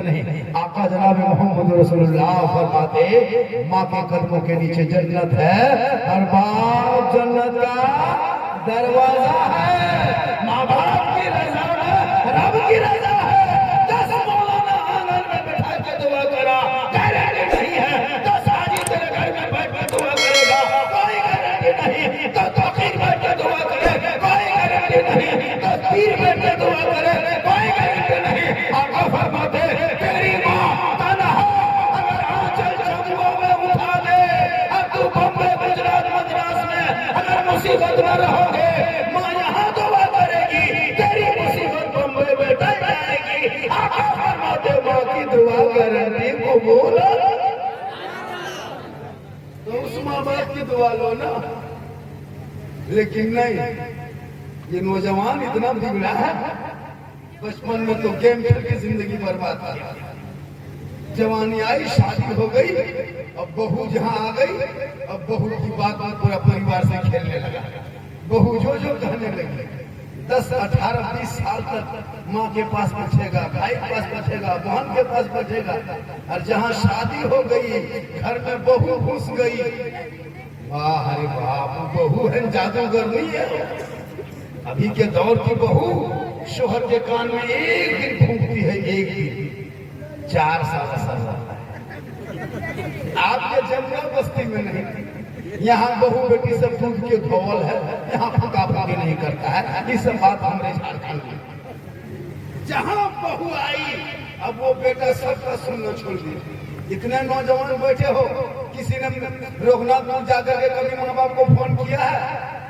नहीं, आका जनाब मोहम्मद रसूलुल्लाह फरमाते माँ के कदमों के नीचे जन्नत है, हर बाप जन्नत का दरवाजा है। माँ बाप की रजा में रब की रजा है। 10 मौलाना आंगन में बैठा के दुआ करा, गारंटी नहीं है 10 हाजी तेरे घर में बैठ के दुआ करेगा, कोई गारंटी नहीं। तो तौकीर बैठ के दुआ करे, कोई गारंटी नहीं। तो पीर बैठ के दुआ करे, कोई गारंटी नहीं। आका फरमाते तेरी माँ तन्हा अगर आंचल जम्मू में उठा दे, अब तू बम्बे गुजरात मद्रास में अगर मुसीबत में रहोगे, माँ यहाँ दुआ करेगी, तेरी मुसीबत बम्बे में टल जाएगी। आका फरमाते माँ की दुआ गारंटी कबूल। तो उस माँ बाप की दुआ लो ना। लेकिन नहीं, ये नौजवान इतना बिगड़ा है, बचपन में तो गेम खेल के जिंदगी बर्बाद किया, जवानी आई शादी हो गई, अब बहू जहाँ आ गई, अब बहू की बात पूरा परिवार से खेलने लगा। बहू जो जो कहने लगी, 10, 18, 20 साल तक माँ के पास बचेगा, भाई के पास बचेगा, बहन के पास बचेगा। और जहाँ शादी हो गई, घर में बहू घुस गई, वाह अरे बाप, बहू है जादूगर नहीं है। अभी के दौर की बहू शोहर के कान में एक दिन फूंकती है, एक दिन 4 साल असर रहता है। आपके जंगल बस्ती में नहीं, यहाँ बहू बेटी सब दूध के धोवल है, यहाँ फूका फूकी नहीं करता है। ये सब बात हमारे झारखंड में, जहाँ बहू आई अब वो बेटा सबका सुनना छोड़ दिया। इतने नौजवान बैठे हो, किसी ने रघुनाथपुर जाकर के कभी माँ बाप को फोन किया है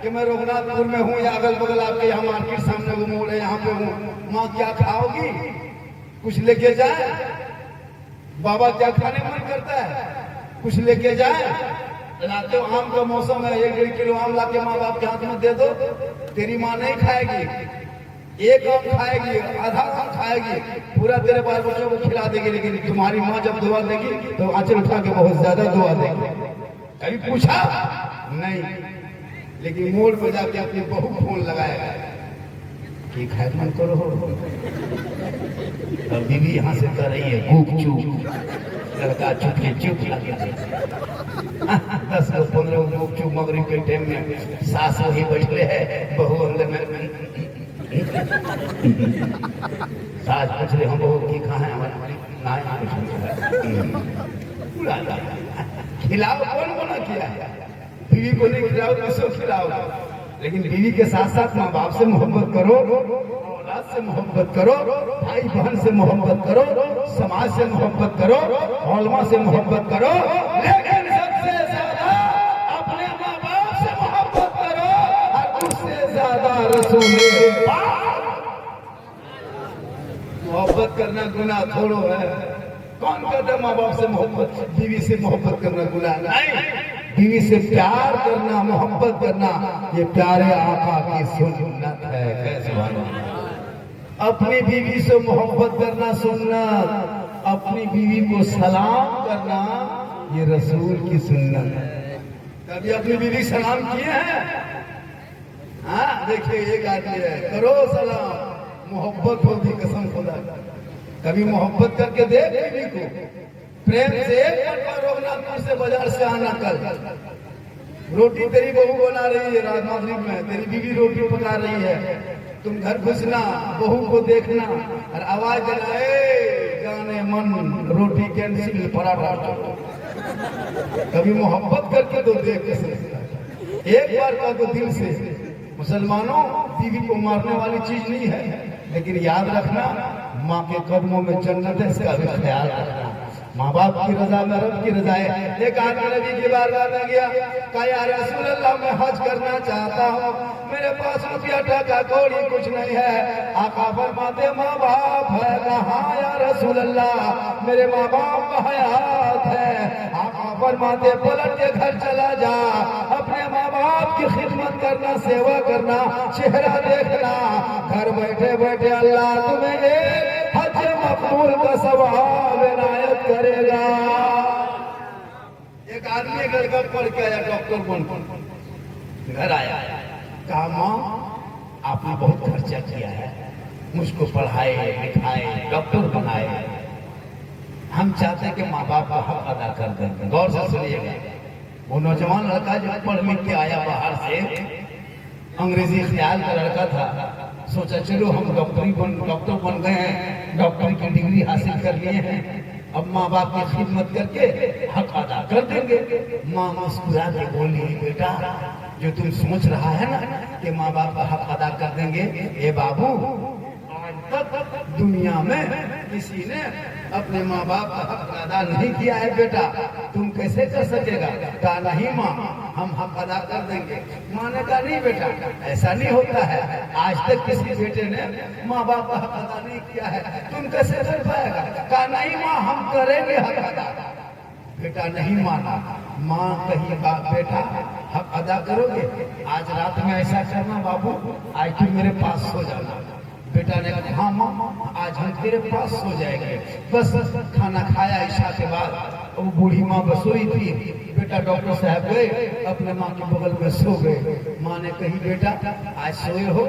कि मैं रघुनाथपुर में हूँ या अगल बगल आपके यहाँ मार्केट सामने वो मोड़ है, यहाँ पे हूँ, माँ क्या खाओगी, कुछ लेके जाए? बाबा क्या खाने मन करता है, कुछ लेके जाए? लाते हो आम का मौसम है, 1-1.5 किलो आम लाके माँ बाप के हाथ में दे दो, तेरी माँ नहीं खाएगी, एक आम खाएगी, आधा आम खाएगी, पूरा तेरे बाल बच्चों को खिला देगी। लेकिन तुम्हारी माँ जब दुआ देगी तो आंचल उठा के बहुत ज्यादा दुआ देगी। कभी पूछा नहीं, लेकिन मोड़ पे जाके अपनी बहू फोन लगाएगा कि खैर मन करो हो, और बीवी यहाँ से कर रही है भूख चूक, लड़का चुप के चुप लगे 10 को 15 भूख चूक, मगरिब के टाइम में सास वही बैठे है, बहू अंदर में सास पूछ रहे हम बहू की कहाँ है हमारी, खिलाओ, कौन मना किया है? बीवी को नहीं खिलाओ, किसको खिलाओ? लेकिन बीवी के साथ साथ माँ बाप से मोहब्बत करो, औलाद से मोहब्बत करो, भाई बहन से मोहब्बत करो, समाज से मोहब्बत करो, औलमा से मोहब्बत करो, लेकिन सबसे ज्यादा अपने माँ बाप से मोहब्बत करो, और उससे ज्यादा रसूल मोहब्बत करना गुनाह थोड़ो है। कौन कहता माँ बाप से मोहब्बत, बीवी से मोहब्बत करना गुनाह नहीं। बीवी से प्यार करना, मोहब्बत करना, ये प्यारे आका की सुन्नत है। कैसे अपनी बीवी से मोहब्बत करना सुन्नत, अपनी बीवी को सलाम करना ये रसूल की सुन्नत है। कभी अपनी बीवी सलाम किए हैं? हाँ देखिए, एक आदमी है, करो सलाम, मोहब्बत होगी कसम खुदा। कभी मोहब्बत करके दे बीवी को, प्रेम से एक बार रघुनाथपुर से बाजार से आना, कल रोटी तेरी बहू बना रही है, रात मागरिब में तेरी बीवी रोटी पका रही है, तुम घर घुसना, बहू को देखना और आवाज देना, जाने मन रोटी कैंसिल, पराठा। कभी मोहब्बत करके तो देख कैसे, एक बार का तो दिल से। मुसलमानों, बीवी को मारने वाली चीज नहीं है, लेकिन याद रखना माँ के कदमों में जन्नत है, इसका भी ख्याल रखना। माँ बाप की रजा में रब की रजा है। एक आदमी नबी की बारगाह में गया, कहा या रसूल अल्लाह मैं हज करना चाहता हूँ, मेरे पास रुपया टका कौड़ी कुछ नहीं है। आका फरमाते माँ बाप है कहाँ या रसूल अल्लाह, मेरे माँ बाप हयात है। आका फरमाते पलट के घर चला जा, अपने माँ बाप की खिदमत करना, सेवा करना, चेहरा देखना, घर बैठे बैठे अल्लाह तुम्हें हज मकबूल का सवाब इनायत करेगा। एक आदमी लड़का पढ़ के आया, डॉक्टर बन, घर आया, कहा माँ आपने बहुत खर्चा किया है, मुझको पढ़ाए लिखाए डॉक्टर बनाए, हम चाहते हैं कि माँ बाप का हक अदा कर दें। गौर से सुनिएगा, वो नौजवान लड़का जो पढ़ लिख के आया बाहर से, अंग्रेजी ख्याल का लड़का था, सोचा चलो हम डॉक्टर बन गए हैं, डॉक्टर की डिग्री हासिल कर लिए हैं, अब माँ बाप की खिदमत करके हक अदा कर देंगे। माँ मुस्कुरा के बोली, बेटा जो तुम सोच रहा है ना कि माँ बाप का हक अदा कर देंगे, ए बाबू आज तक दुनिया में किसी ने अपने माँ बाप का हक अदा नहीं किया है बेटा, तुम कैसे कर सकेगा? कहा नहीं माँ, हम हक अदा कर देंगे। माँ ने कहा नहीं बेटा, ऐसा नहीं होता है, आज तक किसी बेटे ने माँ बाप का हक अदा नहीं किया है, तुम कैसे कर पाएगा? कहा नहीं माँ, हम करेंगे हक अदा। बेटा नहीं माना। माँ कही बेटा हक अदा करोगे, आज रात में ऐसा करना बाबू, आज तुम मेरे पास सो जाना। बेटा ने कहा हाँ माँ, आज हम तेरे पास सो जाएंगे। बस खाना खाया इशा के बाद, वो बूढ़ी माँ बसोई थी, बेटा डॉक्टर साहब गए अपने माँ के बगल में सो गए। माँ ने कही बेटा आज सोए हो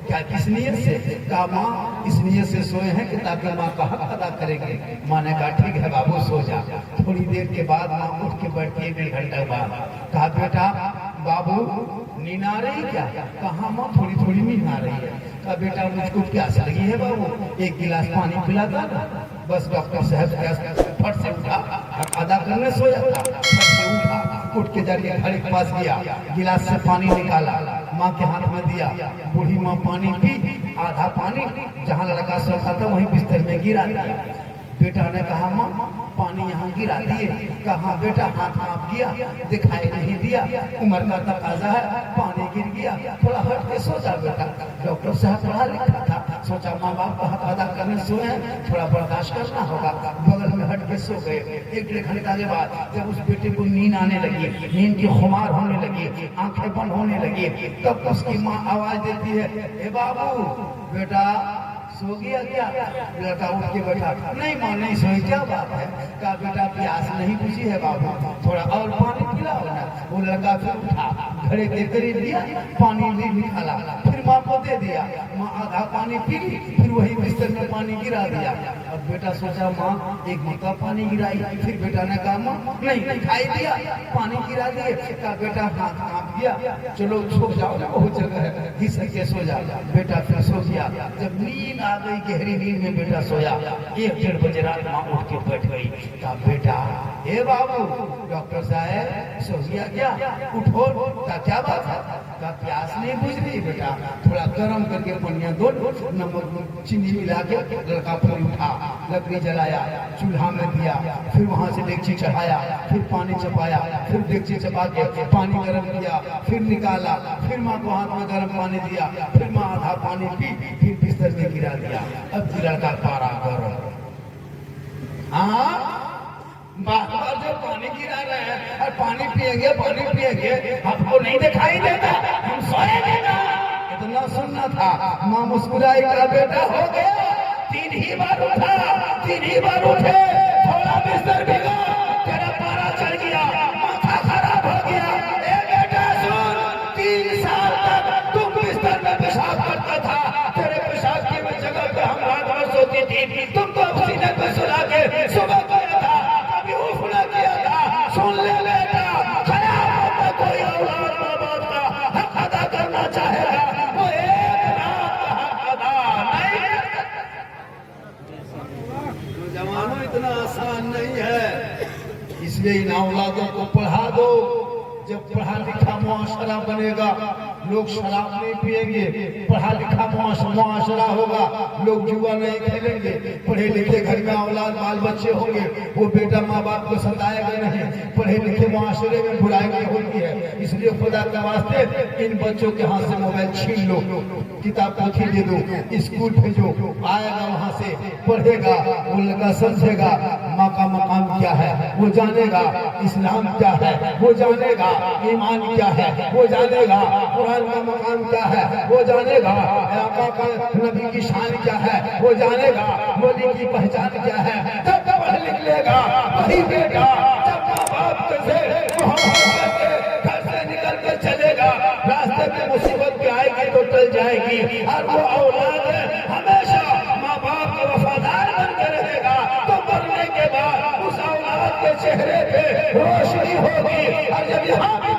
क्या, किस नियत से? कहा माँ इस नियत से सोए हैं कि ताकि माँ का हक अदा करेंगे। माँ ने कहा ठीक है बाबू सो जा। थोड़ी देर के बाद माँ उठ के बैठती है, 1 घंटे बाद। कहा बेटा बाबू नींद आ रही क्या? कहा माँ थोड़ी थोड़ी नींद आ रही है। कहा बेटा मुझको प्यास लगी है बाबू, 1 गिलास पानी पिला दो। बस डॉक्टर साहब फट से उठा, अदा करने सोया था, फट से उठा, उठ के जाके घर के पास गया, गिलास से पानी निकाला, माँ के हाथ में दिया। बूढ़ी माँ पानी पी, आधा पानी जहाँ लड़का सोता था वहीं बिस्तर में गिरा दिया। बेटा ने कहा माँ पानी यहाँ गिरा दिए। कहा बेटा हाथ कांप गया, दिखाई नहीं दिया, उम्र का तकाजा है, पानी गिर गया, थोड़ा हट के सो जा बेटा। डॉक्टर साहब पढ़ा लिखा था, सोचा माँ बाप का हक अदा करने सोए हैं, थोड़ा बर्दाश्त करना होगा, बगल में हट के सो गए। 1 घंटे के बाद जब उस बेटे को नींद आने लगी, नींद की खुमार होने लगी, आंखें बंद होने लगी, तब उसकी माँ आवाज देती है, ए बाबू बेटा सो गया क्या? लड़का उठ के बैठा, नहीं माँ नहीं सोई, क्या बात है? कहा बेटा प्यास नहीं बुझी है बाबू, थोड़ा और पानी पिलाओ ना। वो लड़का फिर उठा, घड़े के करीब दिया, पानी भी निकाला, फिर माँ को दे दिया। माँ आधा पानी पी ली, फिर वही बिस्तर में पानी गिरा दिया। अब बेटा सोचा माँ 1 मरतबा पानी गिराई, फिर बेटा ने कहा माँ नहीं दिखाई दिया, पानी गिरा दिए। कहा बेटा हाथ कांप गया, चलो सो जाओ ना, बहुत जगह है, घिस के सो जा। बेटा फिर सो गया। जब नींद आ गई, गहरी नींद में बेटा सोया, 1-1:30 बजे रात माँ उठ के बैठ गई। कहा बेटा हे बाबू डॉक्टर साहब सो गया क्या? उठो। का क्या बात है? का प्यास नहीं बुझ रही बेटा, थोड़ा गर्म करके पनिया दो, नमक चीनी मिला के। लड़का फिर उठा, लकड़ी जलाया, चूल्हा में दिया, फिर वहां से डेगची चढ़ाया, फिर पानी चपाया, फिर डेगची चपा के पानी गर्म किया, फिर निकाला, फिर माँ को हाथ में गर्म पानी दिया, फिर माँ आधा पानी पी, फिर बिस्तर में गिरा दिया। अब लड़का पारा गर्म, हाँ बार जो पानी गिरा रहे हैं और पानी पिएंगे, हमको नहीं दिखाई देता, हम सोएंगे ना। इतना सुनना था। माँ मुस्कुराई, कहा बेटा हो गया, 3 ही बार उठा, 3 ही बार उठे, थोड़ा बिस्तर भिगा, तेरा पारा चढ़ गया, माथा खराब हो गया। ए बेटा सुन, 3 साल तक तुम बिस्तर में पेशाब करता था, तेरे पेशाब की जगह पे हम रात भर सोती थी, तुमको सीने पे सुला के सुबह गया था, कभी उफ न किया था। सुन ले बेटा, खयाल में कोई औलाद माँ बाप का हक अदा करना चाहेगा, वो एक रात का हक अदा नहीं। जवानों इतना आसान नहीं है, इसलिए इन औलादों को पढ़ा दो। जब पढ़ा लिखा मुआशरा बनेगा, लोग शराब नहीं पिएंगे, पढ़ा लिखा मुआशरा होगा, लोग जुआ नहीं खेलेंगे, पढ़े लिखे घर में औलाद बाल बच्चे होंगे, वो बेटा माँ बाप को सताएगा नहीं। पढ़े लिखे मुआशरे में बुराई नहीं होती है, इसलिए खुदा के वास्ते इन बच्चों के हाथ से मोबाइल छीन लो, किताब पोथी दे दो, स्कूल भेजो, आएगा वहाँ से पढ़ेगा, वो लड़का समझेगा माँ का मकाम क्या है, वो जानेगा इस्लाम क्या है, वो जानेगा ईमान क्या है, वो जानेगा कुरान का मकाम क्या है, वो जानेगा आका का नबी की शान क्या है, वो जानेगा वली की पहचान क्या है। जब पढ़ लिख लेगा वही बेटा जब माँ बाप से घर से निकल कर चलेगा, रास्ते में मुसीबत भी आएगी तो टल जाएगी, और वो औलाद हमेशा माँ बाप के वफादार बन के रहेगा। तो मरने के बाद आपके चेहरे पे रोशनी होगी और जब यहाँ भी